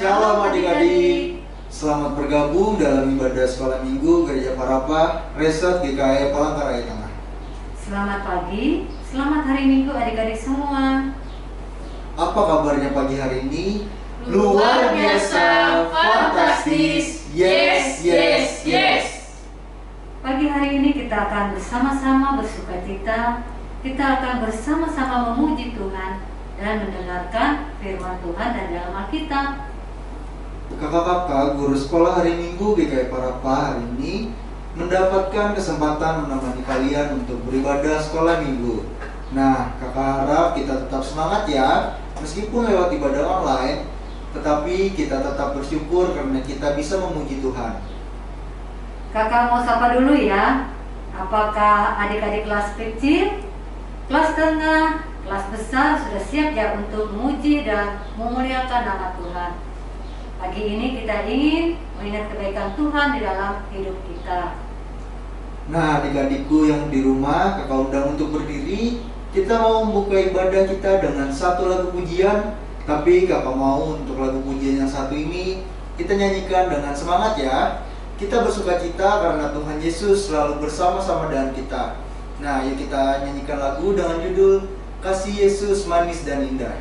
Shalom adik-adik. Selamat bergabung dalam ibadah sekolah minggu Gereja Parapa, Resort GKI Palangkaraya Tengah. Selamat pagi, selamat hari Minggu adik-adik semua. Apa kabarnya pagi hari ini? Luar biasa, fantastis, yes, yes, yes. Pagi hari ini kita akan bersama-sama bersukacita. Kita akan bersama-sama memuji Tuhan dan mendengarkan firman Tuhan dari dalam Alkitab. Kakak-kakak guru sekolah hari Minggu GKI Parapa hari ini mendapatkan kesempatan menemani kalian untuk beribadah sekolah minggu. Nah, kakak harap kita tetap semangat ya, meskipun lewat ibadah online, tetapi kita tetap bersyukur karena kita bisa memuji Tuhan. Kakak mau sapa dulu ya. Apakah adik-adik kelas kecil, kelas tengah, kelas besar sudah siap ya untuk memuji dan memuliakan nama Tuhan? Pagi ini kita ingin mengingat kebaikan Tuhan di dalam hidup kita. Nah, adik-adikku yang di rumah, kakak undang untuk berdiri. Kita mau membuka ibadah kita dengan satu lagu pujian. Tapi kakak mau untuk lagu pujian yang satu ini kita nyanyikan dengan semangat ya. Kita bersukacita karena Tuhan Yesus selalu bersama-sama dengan kita. Nah, yuk kita nyanyikan lagu dengan judul Kasih Yesus Manis dan Indah.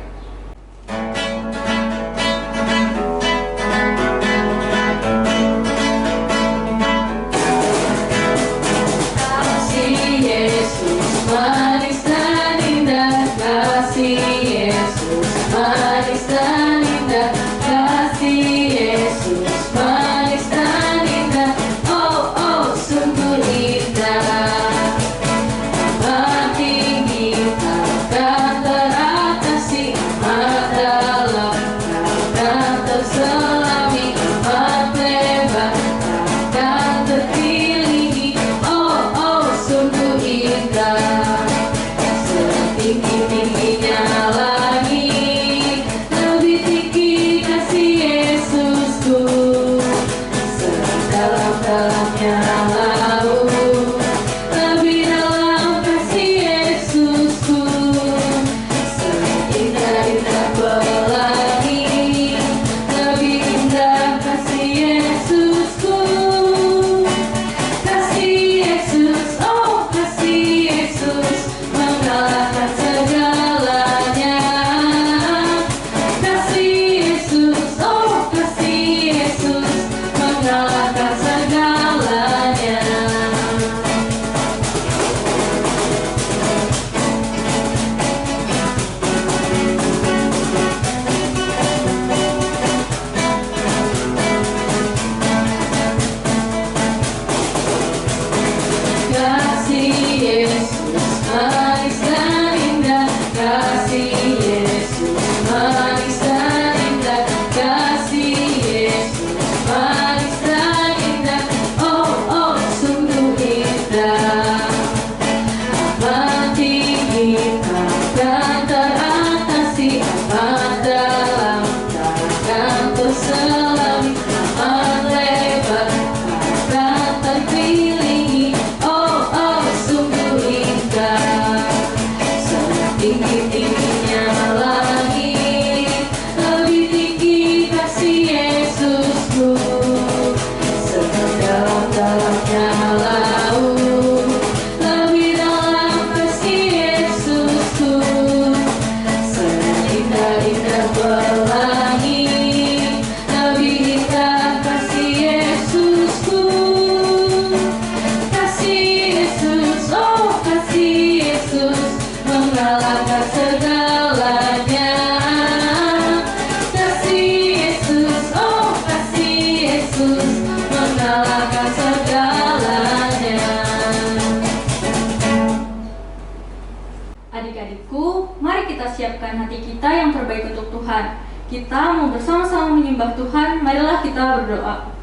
Adik-adikku, mari kita siapkan hati kita yang terbaik untuk Tuhan. Kita mau bersama-sama menyembah Tuhan, marilah kita berdoa.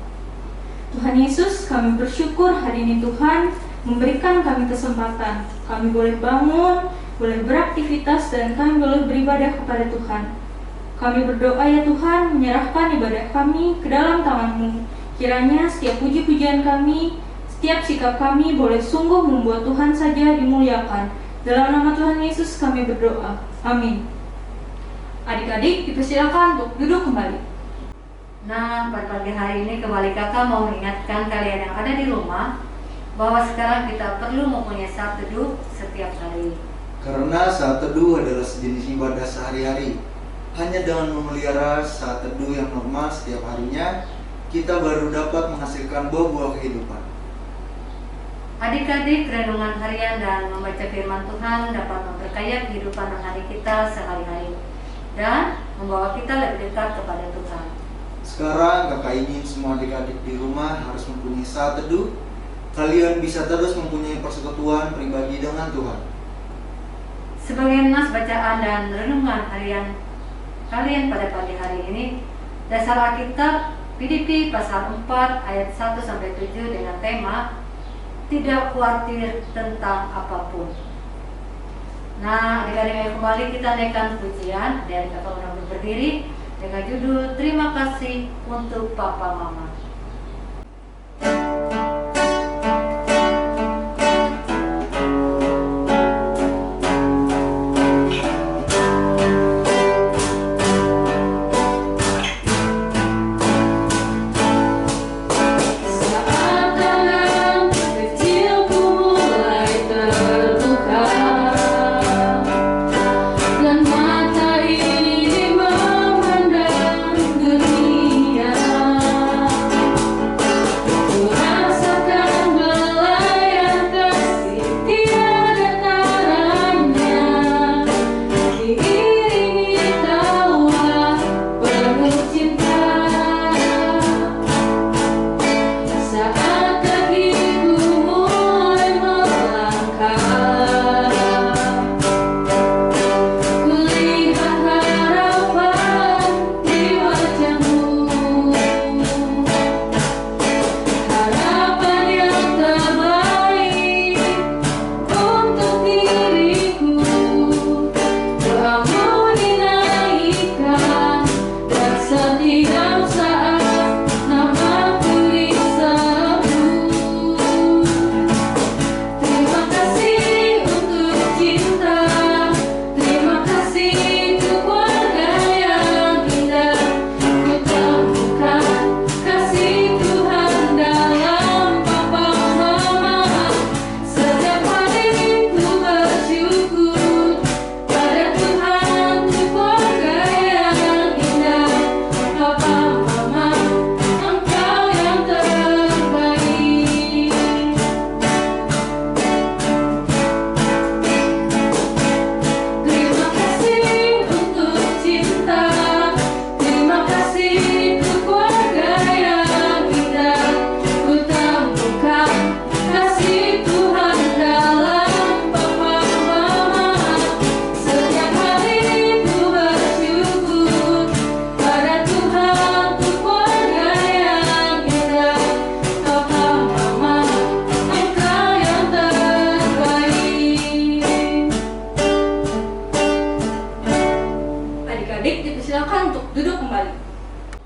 Tuhan Yesus, kami bersyukur hari ini Tuhan memberikan kami kesempatan. Kami boleh bangun, boleh beraktivitas, dan kami boleh beribadah kepada Tuhan. Kami berdoa ya Tuhan, menyerahkan ibadah kami ke dalam tangan-Mu. Kiranya setiap puji-pujian kami, setiap sikap kami boleh sungguh membuat Tuhan saja dimuliakan. Dalam nama Tuhan Yesus kami berdoa. Amin. Adik-adik, dipersilakan untuk duduk kembali. Nah, pada pagi hari ini kembali kakak mau mengingatkan kalian yang ada di rumah bahwa sekarang kita perlu mempunyai saat teduh setiap hari. Karena saat teduh adalah sejenis ibadah sehari-hari. Hanya dengan memelihara saat teduh yang normal setiap harinya, kita baru dapat menghasilkan buah-buah kehidupan. Adik-adik, renungan harian dan membaca firman Tuhan dapat memperkaya kehidupan rohani kita sehari-hari dan membawa kita lebih dekat kepada Tuhan. Sekarang kakak ingin semua adik-adik di rumah harus mempunyai saat teduh. Kalian bisa terus mempunyai persekutuan pribadi dengan Tuhan. Sebagai nas bacaan dan renungan harian kalian pada pagi hari ini, dasar Alkitab Filipi pasal 4 ayat 1-7 dengan tema tidak khawatir tentang apapun. Nah, adik-adik kembali kita naikkan pujian dan kakak undang berdiri dengan judul Terima Kasih untuk Papa Mama.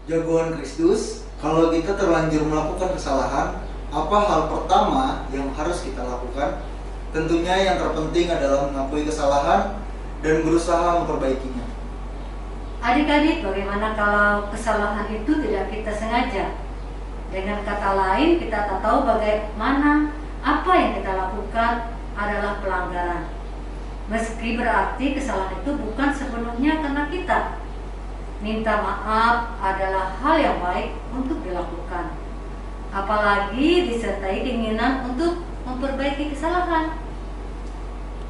Jagoan Kristus, kalau kita terlanjur melakukan kesalahan, apa hal pertama yang harus kita lakukan? Tentunya yang terpenting adalah mengakui kesalahan dan berusaha memperbaikinya. Adik-adik, bagaimana kalau kesalahan itu tidak kita sengaja? Dengan kata lain, kita tak tahu bagaimana apa yang kita lakukan adalah pelanggaran. Meski berarti kesalahan itu bukan sepenuhnya karena kita. Minta maaf adalah hal yang baik untuk dilakukan. Apalagi disertai keinginan untuk memperbaiki kesalahan.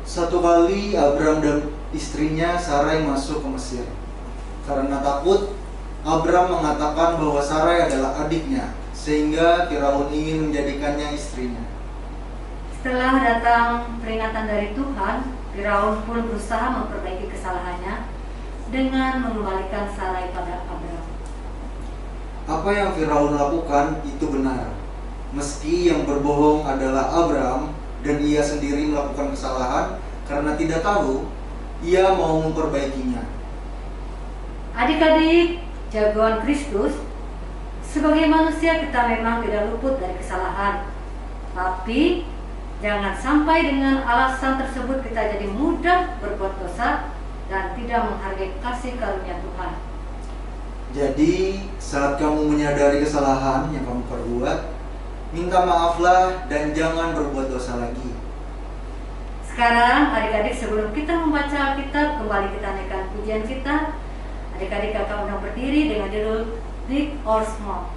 Satu kali Abram dan istrinya Sarai masuk ke Mesir. Karena takut, Abram mengatakan bahwa Sarai adalah adiknya, sehingga Firaun ingin menjadikannya istrinya. Setelah datang peringatan dari Tuhan, Firaun pun berusaha memperbaiki kesalahannya dengan mengembalikan Sarai pada Abram. Apa yang Firaun lakukan itu benar. Meski yang berbohong adalah Abram dan ia sendiri melakukan kesalahan karena tidak tahu, ia mau memperbaikinya. Adik-adik, jagoan Kristus, sebagai manusia kita memang tidak luput dari kesalahan. Tapi jangan sampai dengan alasan tersebut kita jadi mudah berbuat dosa dan tidak menghargai kasih karunia Tuhan. Jadi saat kamu menyadari kesalahan yang kamu perbuat, minta maaflah dan jangan berbuat dosa lagi. Sekarang adik-adik, sebelum kita membaca Alkitab, kembali kita naikkan pujian kita. Adik-adik kakak undang berdiri dengan judul Big or Small.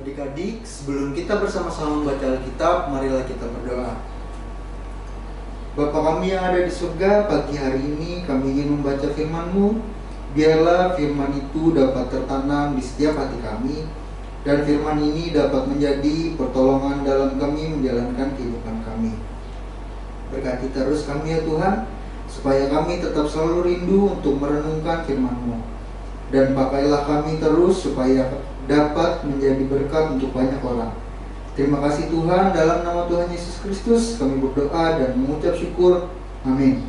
Adik-adik, sebelum kita bersama-sama membaca Alkitab, marilah kita berdoa. Bapa kami yang ada di surga, pagi hari ini kami ingin membaca firman-Mu. Biarlah firman itu dapat tertanam di setiap hati kami, dan firman ini dapat menjadi pertolongan dalam kami menjalankan kehidupan kami. Berkati terus kami ya Tuhan, supaya kami tetap selalu rindu untuk merenungkan firman-Mu. Dan pakailah kami terus supaya dapat menjadi berkat untuk banyak orang. Terima kasih Tuhan, dalam nama Tuhan Yesus Kristus kami berdoa dan mengucap syukur. Amin.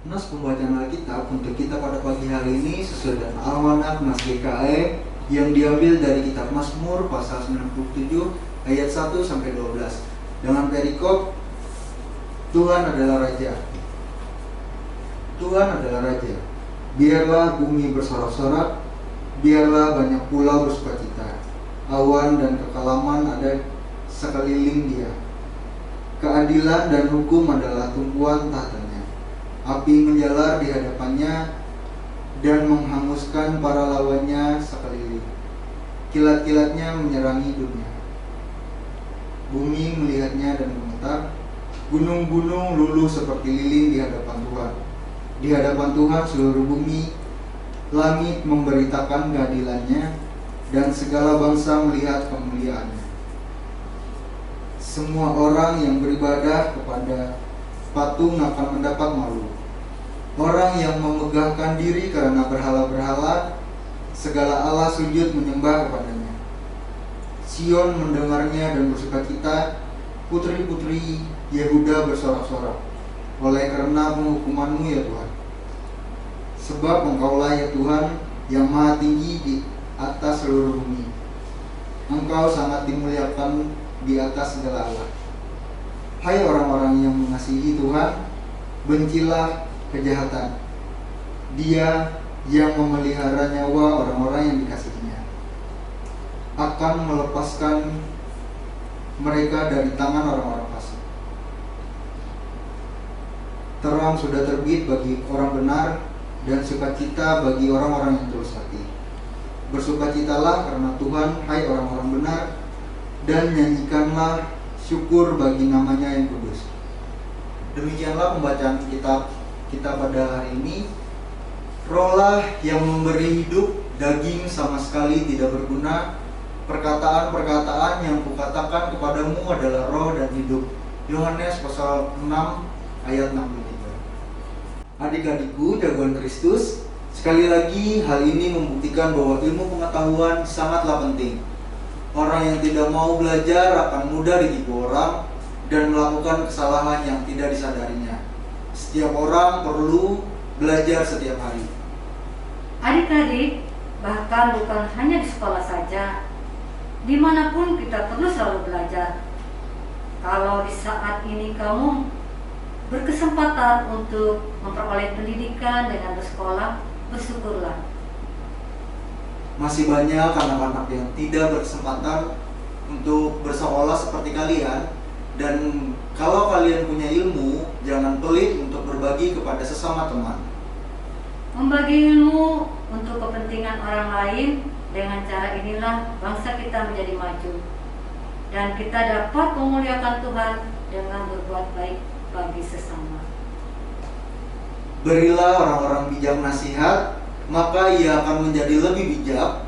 Nas pembacaan Alkitab untuk kita pada pagi hari ini sesuai dengan almanak Mas GKE yang diambil dari kitab Mazmur pasal 97 ayat 1 sampai 12 dengan perikop Tuhan adalah Raja. Tuhan adalah Raja. Biarlah bumi bersorak-sorak, biarlah banyak pulau bersukacita. Awan dan kekalaman ada sekeliling dia. Keadilan dan hukum adalah tumpuan tahtanya. Api menjalar di hadapannya dan menghanguskan para lawannya sekeliling. Kilat-kilatnya menyerangi dunia. Bumi melihatnya dan gemetar. Gunung-gunung luluh seperti lilin di hadapan Tuhan. Di hadapan Tuhan seluruh bumi, langit memberitakan keadilannya, dan segala bangsa melihat kemuliaannya. Semua orang yang beribadah kepada patung akan mendapat malu. Orang yang memegahkan diri karena berhala-berhala, segala Allah sujud menyembah kepadanya. Sion mendengarnya dan bersukacita, putri-putri Yehuda bersorak-sorak, oleh karena penghukuman-Mu ya Tuhan. Sebab Engkaulah ya Tuhan yang maha tinggi di atas seluruh bumi. Engkau sangat dimuliakan di atas segala Allah. Hai orang-orang yang mengasihi Tuhan, bencilah kejahatan. Dia yang memelihara nyawa orang-orang yang dikasihinya akan melepaskan mereka dari tangan orang-orang fasik. Terang sudah terbit bagi orang benar dan sukacita bagi orang-orang yang tulus hati. Bersukacitalah karena Tuhan, hai orang-orang benar, dan nyanyikanlah syukur bagi namanya yang kudus. Demikianlah pembacaan kitab kita pada hari ini. Rohlah yang memberi hidup, daging sama sekali tidak berguna. Perkataan-perkataan yang kukatakan kepadamu adalah roh dan hidup. Yohanes pasal 6 ayat 63. Adik-adikku jagoan Kristus, sekali lagi hal ini membuktikan bahwa ilmu pengetahuan sangatlah penting. Orang yang tidak mau belajar akan mudah ditipu orang dan melakukan kesalahan yang tidak disadarinya. Setiap orang perlu belajar setiap hari. Adik-adik, bahkan bukan hanya di sekolah saja, dimanapun kita perlu selalu belajar. Kalau di saat ini kamu berkesempatan untuk memperoleh pendidikan dengan bersekolah, bersyukurlah. Masih banyak anak-anak yang tidak berkesempatan untuk bersekolah seperti kalian. Dan kalau kalian punya ilmu, jangan pelit untuk berbagi kepada sesama teman. Membagi ilmu untuk kepentingan orang lain, dengan cara inilah bangsa kita menjadi maju. Dan kita dapat memuliakan Tuhan dengan berbuat baik bagi sesama. Berilah orang-orang bijak nasihat, maka ia akan menjadi lebih bijak.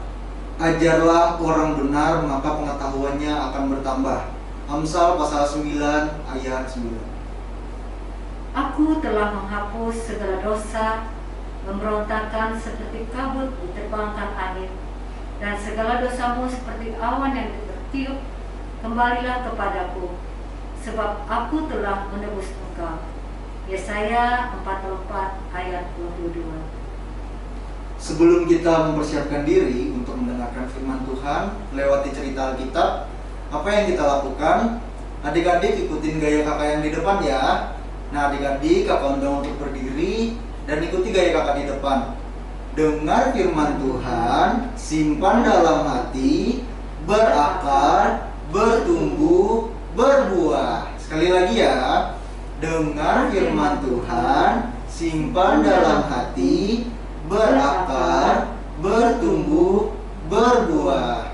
Ajarlah orang benar, maka pengetahuannya akan bertambah. Amsal pasal 9 ayat 9. Aku telah menghapus segala dosa, memberontakan seperti kabut diterbangkan angin, dan segala dosamu seperti awan yang bertiup. Kembalilah kepadaku, sebab aku telah menebus engkau. Yesaya 44 ayat 22. Sebelum kita mempersiapkan diri untuk mendengarkan firman Tuhan lewati cerita Alkitab, apa yang kita lakukan? Adik-adik ikutin gaya kakak yang di depan ya. Nah adik-adik, kakak undang untuk berdiri dan ikuti gaya kakak di depan. Dengar firman Tuhan, simpan dalam hati, berakar, bertumbuh, berbuah. Sekali lagi ya. Dengar firman Tuhan, simpan dalam hati, berakar, bertumbuh, berbuah.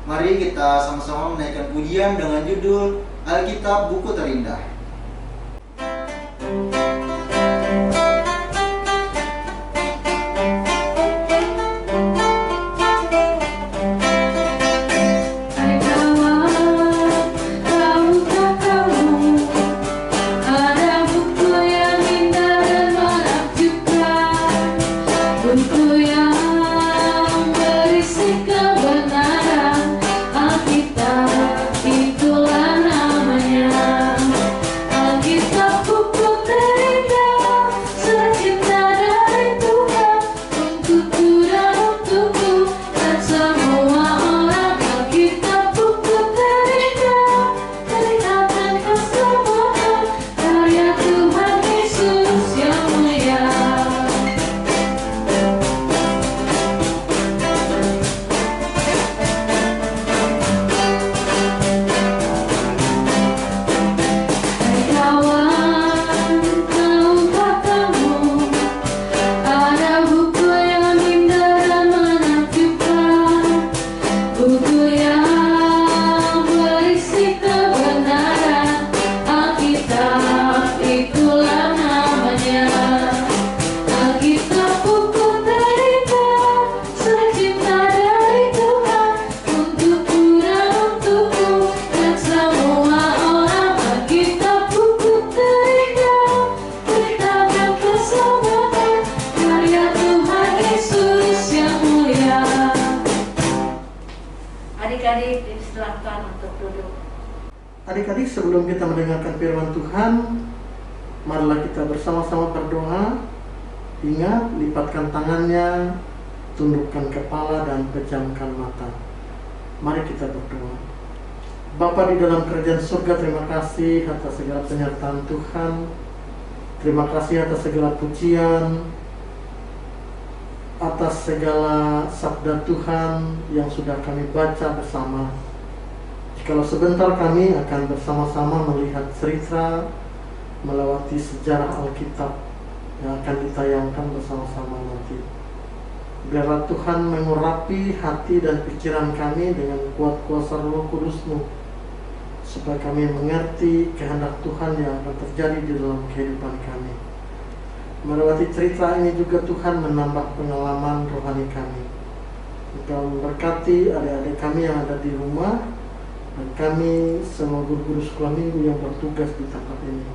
Mari kita sama-sama menaikkan pujian dengan judul Alkitab Buku Terindah. Adik-adik dipersilakan untuk duduk. Adik-adik, sebelum kita mendengarkan firman Tuhan, marilah kita bersama-sama berdoa. Ingat, lipatkan tangannya, tundukkan kepala dan pejamkan mata. Mari kita berdoa. Bapa di dalam kerajaan surga, terima kasih atas segala penyertaan Tuhan. Terima kasih atas segala pujian, atas segala sabda Tuhan yang sudah kami baca bersama. Jikalau sebentar kami akan bersama-sama melihat cerita melewati sejarah Alkitab yang akan ditayangkan bersama-sama nanti. Biarlah Tuhan mengurapi hati dan pikiran kami dengan kuat kuasa Roh Kudus-Mu, supaya kami mengerti kehendak Tuhan yang akan terjadi di dalam kehidupan kami. Melewati cerita ini juga Tuhan menambah pengalaman rohani kami. Engkau memberkati adik-adik kami yang ada di rumah, dan kami semua guru-guru sekolah minggu yang bertugas di tempat ini.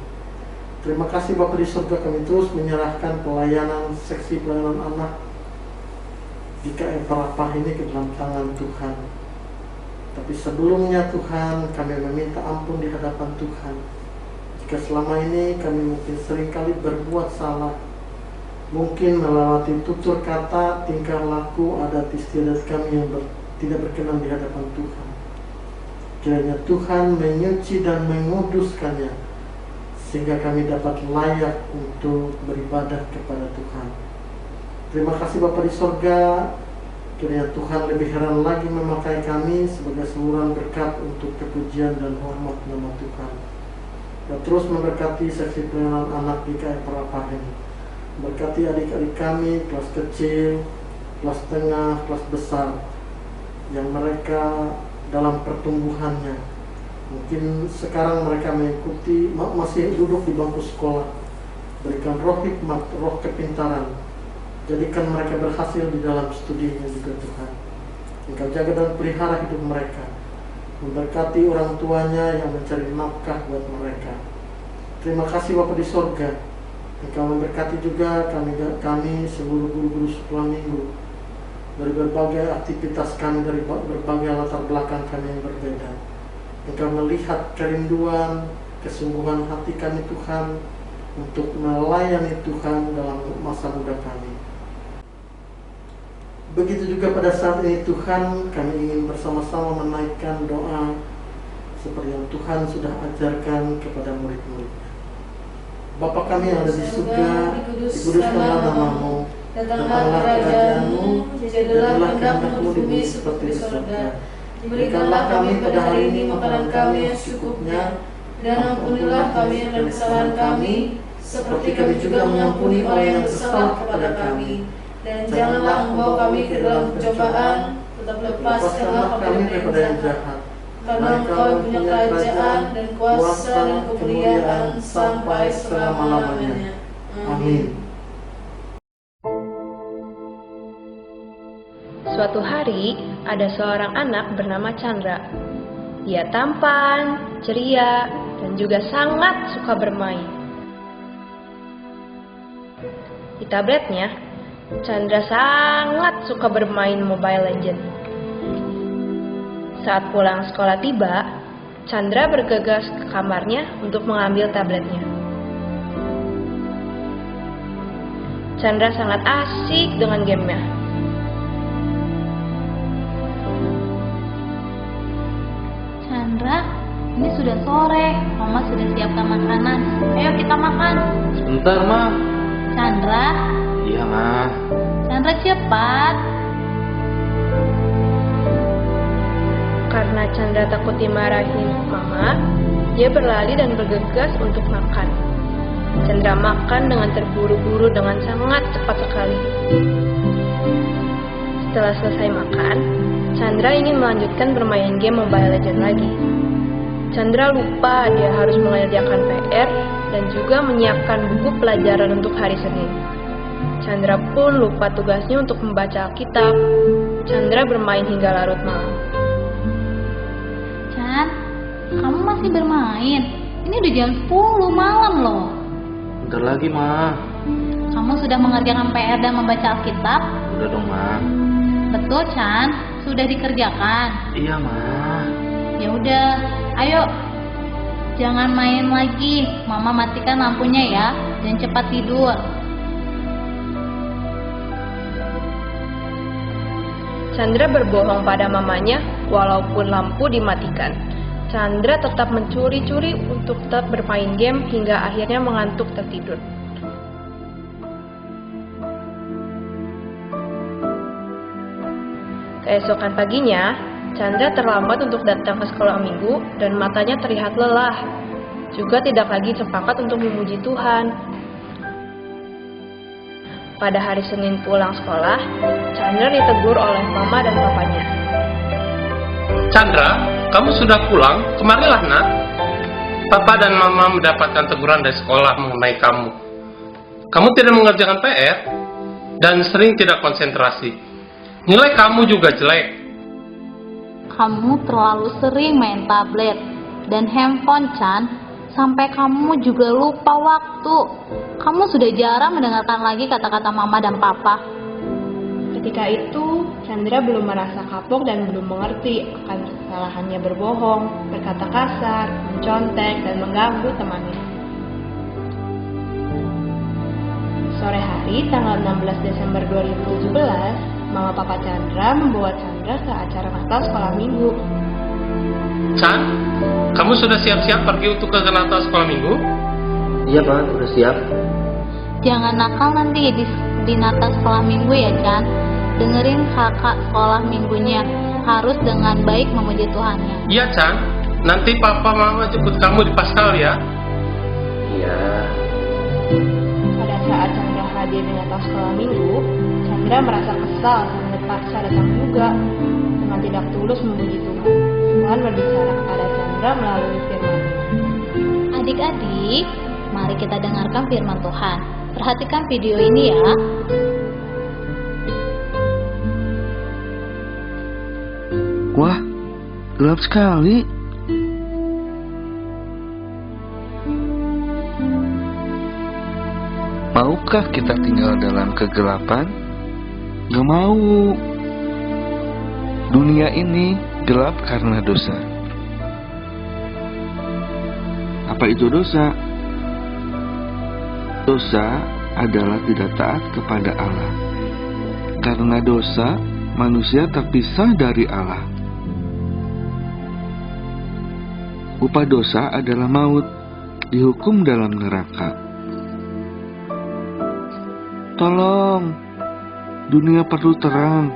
Terima kasih Bapa di surga, kami terus menyerahkan pelayanan seksi pelayanan anak di KR Parapah ini ke dalam tangan Tuhan. Tapi sebelumnya Tuhan, kami meminta ampun di hadapan Tuhan jika selama ini kami mungkin seringkali berbuat salah, mungkin melewati tutur kata, tingkah laku, adat istiadat kami yang tidak berkenan di hadapan Tuhan. Kiranya Tuhan menyuci dan menguduskannya, sehingga kami dapat layak untuk beribadah kepada Tuhan. Terima kasih Bapa di surga. Kiranya Tuhan lebih heran lagi memakai kami sebagai saluran berkat untuk kepujian dan hormat nama Tuhan. Dan terus memberkati seksi pelayanan anak di KR Parapah ini. Berkati adik-adik kami, kelas kecil, kelas tengah, kelas besar, yang mereka dalam pertumbuhannya. Mungkin sekarang mereka mengikuti, masih duduk di bangku sekolah. Berikan roh hikmat, roh kepintaran. Jadikan mereka berhasil di dalam studinya juga Tuhan. Engkau jaga dan pelihara hidup mereka. Memberkati orang tuanya yang mencari nafkah buat mereka. Terima kasih Bapa di surga. Engkau memberkati juga kami seluruh guru-guru sekolah minggu, dari berbagai aktivitas kami, dari berbagai latar belakang kami yang berbeda. Engkau melihat kerinduan, kesungguhan hati kami Tuhan untuk melayani Tuhan dalam masa muda kami. Begitu juga pada saat ini Tuhan, kami ingin bersama-sama menaikkan doa seperti yang Tuhan sudah ajarkan kepada murid-muridnya. Bapa kami yang ada di surga, dikuduskanlah nama-Mu, datanglah kerajaan-Mu, jadilah kehendak-Mu di bumi seperti di surga. Berikanlah kami pada hari ini makanan kami yang secukupnya, dan ampunilah kami dan kesalahan kami, seperti kami juga mengampuni orang yang bersalah kepada kami. Dan janganlah membawa kami ke dalam pencobaan, tetapi lepaskanlah kami daripada yang jahat. Karena Engkau yang punya kerajaan dan kuasa dan kemuliaan sampai selama-lamanya. Amin. Suatu hari, ada seorang anak bernama Chandra. Dia tampan, ceria, dan juga sangat suka bermain. Di tabletnya, Chandra sangat suka bermain Mobile Legends. Saat pulang sekolah tiba, Chandra bergegas ke kamarnya untuk mengambil tabletnya. Chandra sangat asik dengan gamenya. Chandra, ini sudah sore. Mama sudah siapkan makanan. Ayo kita makan. Sebentar, Ma. Chandra. Iya, Ma. Chandra cepat. Karena Chandra takut dimarahin Mama, dia berlari dan bergegas untuk makan. Chandra makan dengan terburu-buru dengan sangat cepat sekali. Setelah selesai makan, Chandra ingin melanjutkan bermain game Mobile Legends lagi. Chandra lupa dia harus mengerjakan PR dan juga menyiapkan buku pelajaran untuk hari Senin. Chandra pun lupa tugasnya untuk membaca Alkitab. Chandra bermain hingga larut malam. Chan, kamu masih bermain? Ini udah jam 10 malam loh. Bentar lagi, Ma. Kamu sudah mengerjakan PR dan membaca Alkitab? Udah dong, Ma. Betul, Chan. Sudah dikerjakan. Iya, Ma. Ya udah, ayo. Jangan main lagi. Mama matikan lampunya ya, dan cepat tidur. Chandra berbohong pada mamanya walaupun lampu dimatikan. Chandra tetap mencuri-curi untuk tetap bermain game hingga akhirnya mengantuk tertidur. Keesokan paginya, Chandra terlambat untuk datang ke sekolah minggu dan matanya terlihat lelah. Juga tidak lagi sepakat untuk memuji Tuhan. Pada hari Senin pulang sekolah, Chandra ditegur oleh mama dan papanya. Chandra, kamu sudah pulang? Kemarilah nak. Papa dan mama mendapatkan teguran dari sekolah mengenai kamu. Kamu tidak mengerjakan PR dan sering tidak konsentrasi. Nilai kamu juga jelek. Kamu terlalu sering main tablet dan handphone, Chan. Sampai kamu juga lupa waktu. Kamu sudah jarang mendengarkan lagi kata-kata mama dan papa. Ketika itu, Chandra belum merasa kapok dan belum mengerti akan kesalahannya berbohong, berkata kasar, mencontek, dan mengganggu temannya. Sore hari, tanggal 16 Desember 2017, Mama Papa Chandra membawa Chandra ke acara Natal sekolah minggu. Chan, kamu sudah siap-siap pergi untuk ke Natal sekolah minggu? Iya Pak, udah siap. Jangan nakal nanti di Natal sekolah minggu ya, Chan. Dengerin kakak sekolah minggunya. Harus dengan baik memuji Tuhannya. Iya Chan, nanti Papa Mama jemput kamu di Paskal ya. Iya. Pada saat Chandra hadir di Natal sekolah minggu, Chandra merasa kesal dan terpaksa datang juga dengan tidak tulus memuji Tuhan. Tuhan berbicara kepada Chandra melalui firman. Adik-adik, mari kita dengarkan firman Tuhan. Perhatikan video ini ya. Wah, gelap sekali. Maukah kita tinggal dalam kegelapan? Gak mau. Dunia ini gelap karena dosa. Apa itu dosa? Dosa adalah tidak taat kepada Allah. Karena dosa, manusia terpisah dari Allah. Upah dosa adalah maut, dihukum dalam neraka. Tolong, dunia perlu terang.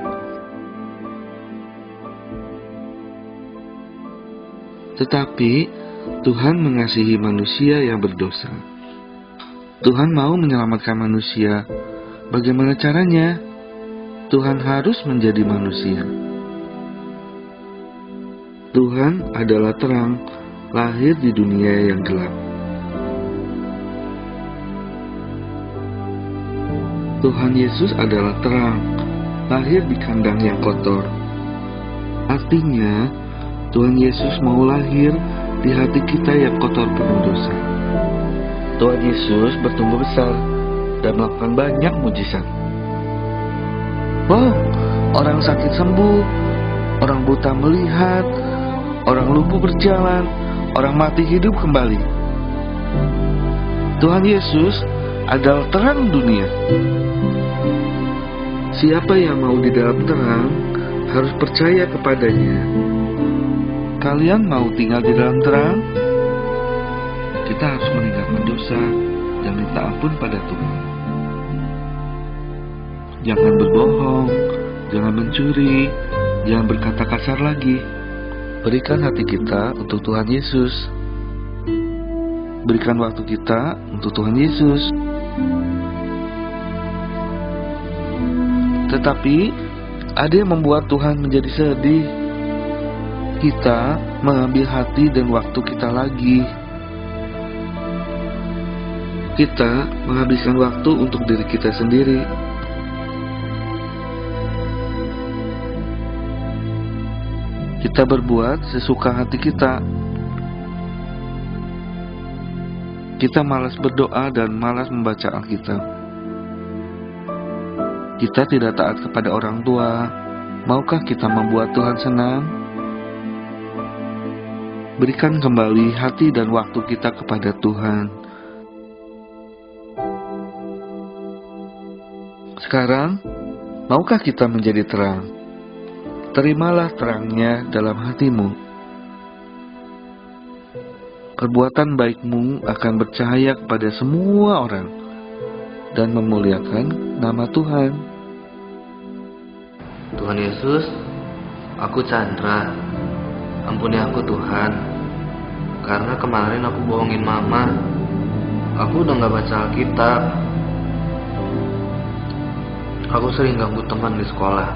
Tetapi Tuhan mengasihi manusia yang berdosa. Tuhan mau menyelamatkan manusia. Bagaimana caranya? Tuhan harus menjadi manusia. Tuhan adalah terang, lahir di dunia yang gelap. Tuhan Yesus adalah terang, lahir di kandang yang kotor. Artinya, Tuhan Yesus mau lahir di hati kita yang kotor penuh dosa. Tuhan Yesus bertumbuh besar dan melakukan banyak mujizat. Wow, orang sakit sembuh, orang buta melihat, orang lumpuh berjalan, orang mati hidup kembali. Tuhan Yesus adalah terang dunia. Siapa yang mau di dalam terang harus percaya kepadanya. Kalian mau tinggal di dalam terang? Kita harus meninggalkan dosa dan minta ampun pada Tuhan. Jangan berbohong, jangan mencuri, jangan berkata kasar lagi. Berikan hati kita untuk Tuhan Yesus. Berikan waktu kita untuk Tuhan Yesus. Tetapi ada yang membuat Tuhan menjadi sedih. Kita mengambil hati dan waktu kita lagi. Kita menghabiskan waktu untuk diri kita sendiri. Kita berbuat sesuka hati kita. Kita malas berdoa dan malas membaca Alkitab. Kita tidak taat kepada orang tua. Maukah kita membuat Tuhan senang? Berikan kembali hati dan waktu kita kepada Tuhan. Sekarang, maukah kita menjadi terang? Terimalah terangnya dalam hatimu. perbuatan baikmu akan bercahaya kepada semua orang dan memuliakan nama Tuhan. Tuhan Yesus, aku Chandra. Ampuni aku Tuhan, karena kemarin aku bohongin mama. Aku udah gak baca Alkitab. Aku sering ganggu teman di sekolah.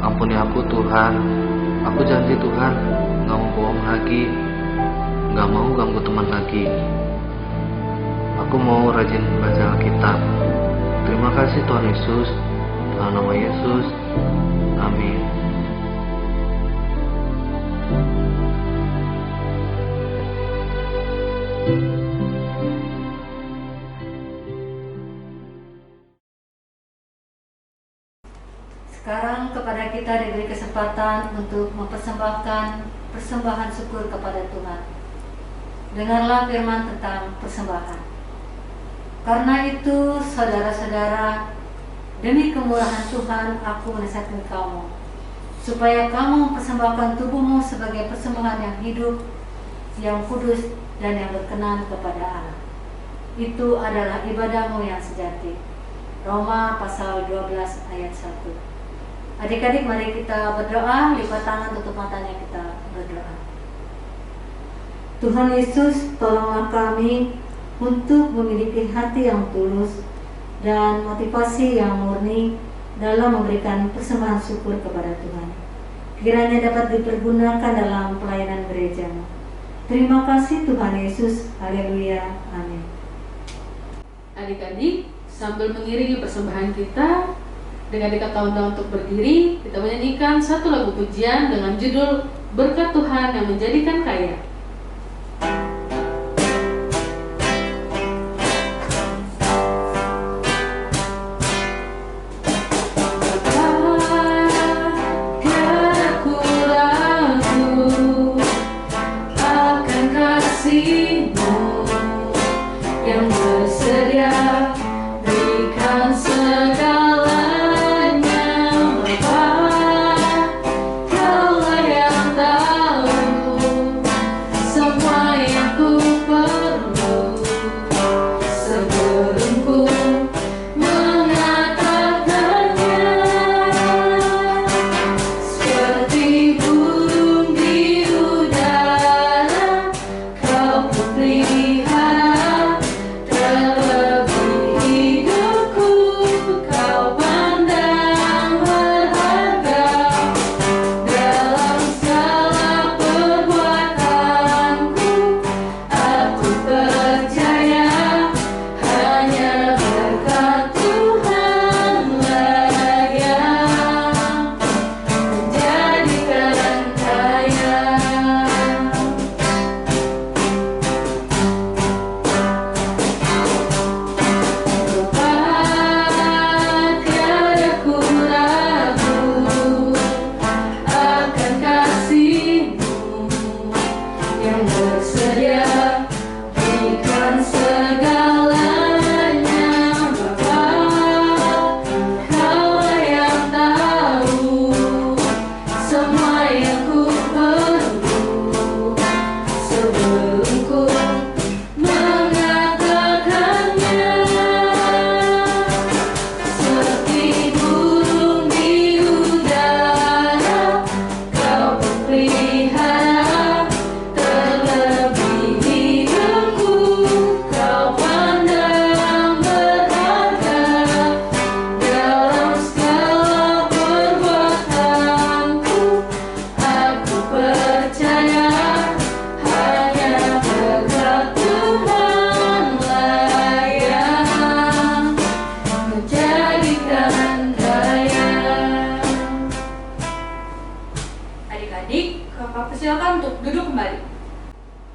Ampuni aku Tuhan. Aku janji Tuhan gak mau bohong lagi, gak mau ganggu teman lagi. Aku mau rajin baca Alkitab. Terima kasih Tuhan Yesus. Dalam nama Yesus, amin. Sekarang kepada kita diberi kesempatan untuk mempersembahkan persembahan syukur kepada Tuhan. Dengarlah firman tentang persembahan. Karena itu, saudara-saudara, demi kemurahan Tuhan aku menasihatkan kamu, supaya kamu mempersembahkan tubuhmu sebagai persembahan yang hidup, yang kudus, dan yang berkenan kepada Allah. Itu adalah ibadahmu yang sejati. Roma pasal 12 ayat 1. Adik-adik, mari kita berdoa, lipat tangan, tutup matanya, kita berdoa. Tuhan Yesus, tolonglah kami untuk memiliki hati yang tulus dan motivasi yang murni dalam memberikan persembahan syukur kepada Tuhan. Kiranya dapat dipergunakan dalam pelayanan gereja-Mu. Terima kasih Tuhan Yesus. Haleluya. Amin. Adik-adik, sambil mengiringi persembahan kita, dengan dikata undang untuk berdiri, kita menyanyikan satu lagu pujian dengan judul Berkat Tuhan yang Menjadikan Kaya.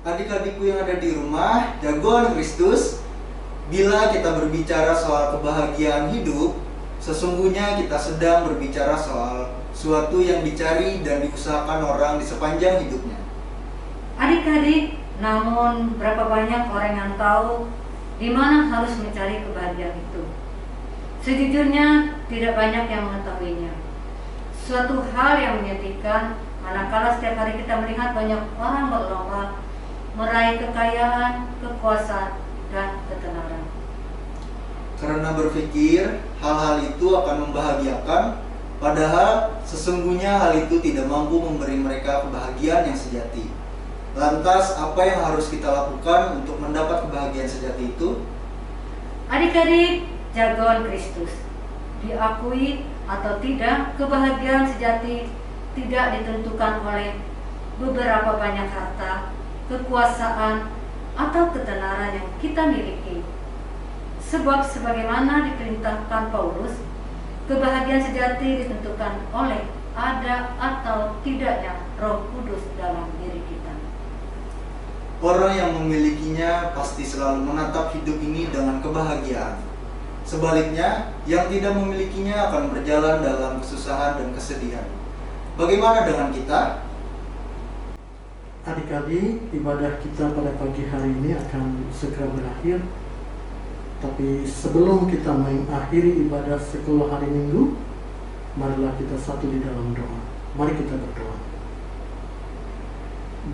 Adik-adikku yang ada di rumah, jagoan Kristus, bila kita berbicara soal kebahagiaan hidup, sesungguhnya kita sedang berbicara soal suatu yang dicari dan diusahakan orang di sepanjang hidupnya. Adik-adik, namun berapa banyak orang yang tahu di mana harus mencari kebahagiaan itu? Sejujurnya tidak banyak yang mengetahuinya. Suatu hal yang menyedihkan manakala setiap hari kita melihat banyak orang berlomba meraih kekayaan, kekuasaan, dan ketenaran. Karena berpikir hal-hal itu akan membahagiakan, padahal sesungguhnya hal itu tidak mampu memberi mereka kebahagiaan yang sejati. Lantas, apa yang harus kita lakukan untuk mendapat kebahagiaan sejati itu? Adik-adik, jagoan Kristus, diakui atau tidak, kebahagiaan sejati tidak ditentukan oleh beberapa banyak harta, kekuasaan, atau ketenaran yang kita miliki. Sebab sebagaimana diperintahkan Paulus, kebahagiaan sejati ditentukan oleh ada atau tidaknya Roh Kudus dalam diri kita. Orang yang memilikinya pasti selalu menatap hidup ini dengan kebahagiaan. Sebaliknya, yang tidak memilikinya akan berjalan dalam kesusahan dan kesedihan. Bagaimana dengan kita? Adik-adik, ibadah kita pada pagi hari ini akan segera berakhir. Tapi sebelum kita mengakhiri ibadah 10 hari Minggu, marilah kita satu di dalam doa. Mari kita berdoa.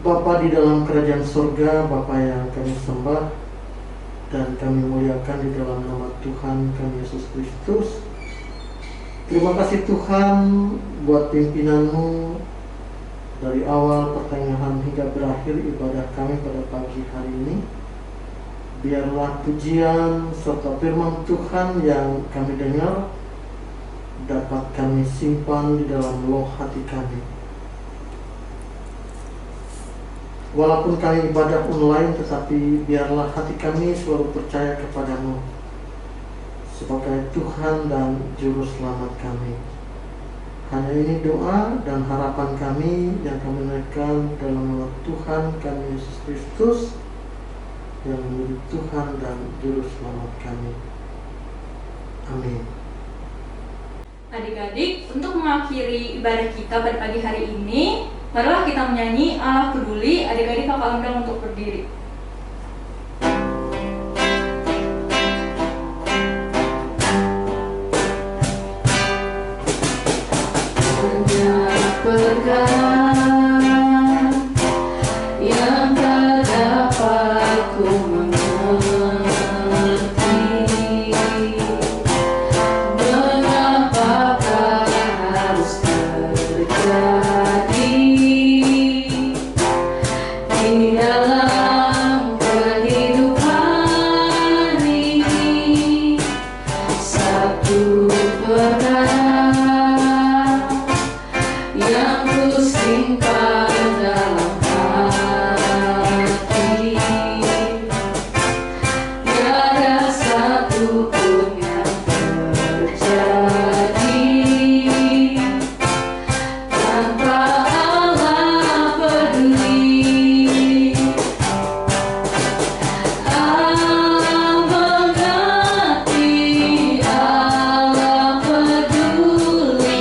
Bapa di dalam kerajaan surga, Bapa yang kami sembah dan kami muliakan di dalam nama Tuhan kami Yesus Kristus. Terima kasih Tuhan buat pimpinan-Mu dari awal, pertengahan hingga berakhir ibadah kami pada pagi hari ini. Biarlah pujian serta firman Tuhan yang kami dengar dapat kami simpan di dalam loh hati kami. Walaupun kami ibadah online, tetapi biarlah hati kami selalu percaya kepada-Mu sebagai Tuhan dan Juru Selamat kami. Hanya ini doa dan harapan kami yang kami naikkan dalam nama Tuhan kami Yesus Kristus yang menjadi Tuhan dan Juru Selamat kami. Amin. Adik-adik, untuk mengakhiri ibadah kita pada pagi hari ini, marilah kita menyanyi Allah Peduli. Adik-adik kakak undang untuk berdiri. Yang tak dapat ku mengerti, mengapakah harus terjadi di dalam kehidupan ini. Satu perkara yang ku simpan dalam hati, tiada satu pun yang terjadi tanpa Allah peduli. Allah mengerti, Allah peduli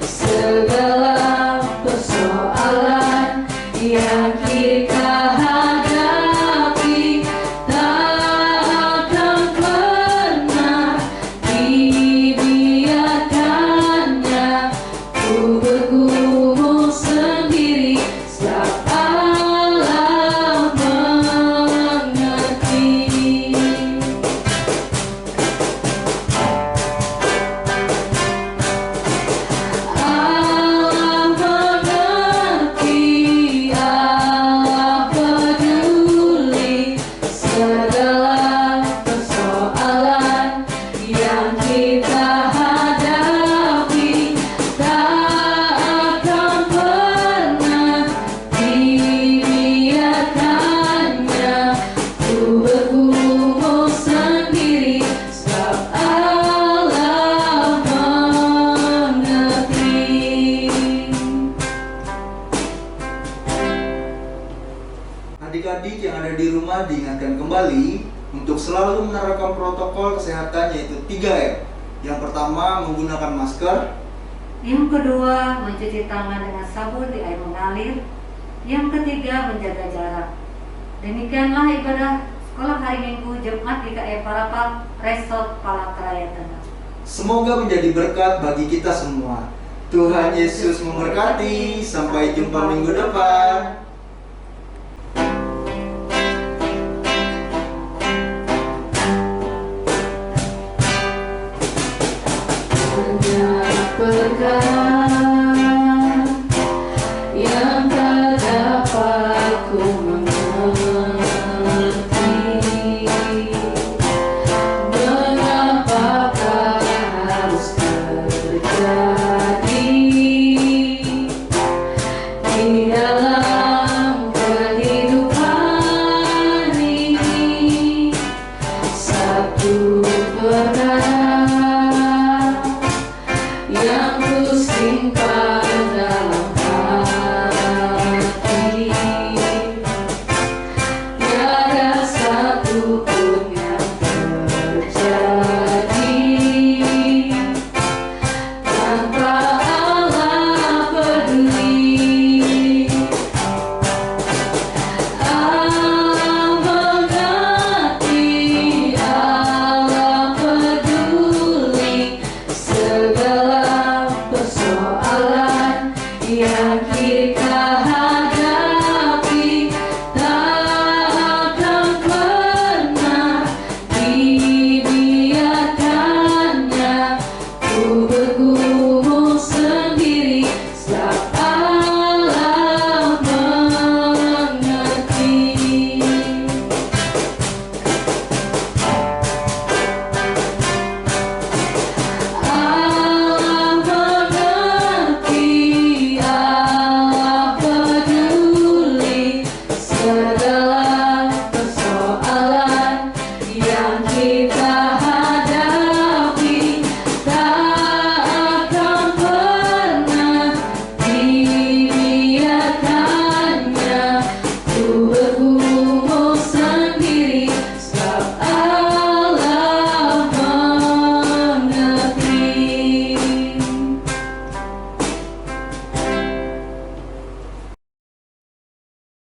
segala persoalan yang kita hadapi. Tak akan pernah dibiarkannya ku bergumul sendiri, sebab Allah mengerti. Allah mengerti, Allah peduli segala persoalan yang kita hadapi. Tak akan pernah dibiarkannya ku bergumul sendiri, sebab Allah mengerti. Adik-adik yang ada di rumah diingatkan kembali untuk selalu menerapkan protokol kesehatan, yaitu 3M. Yang pertama, menggunakan masker. Yang kedua, mencuci tangan dengan sabun di air mengalir. Yang ketiga, menjaga jarak. Demikianlah ibadah sekolah hari Minggu Jumat GKI Parapak Resort Palangkaraya Tengah. Semoga menjadi berkat bagi kita semua. Tuhan Yesus memberkati. Sampai jumpa minggu depan.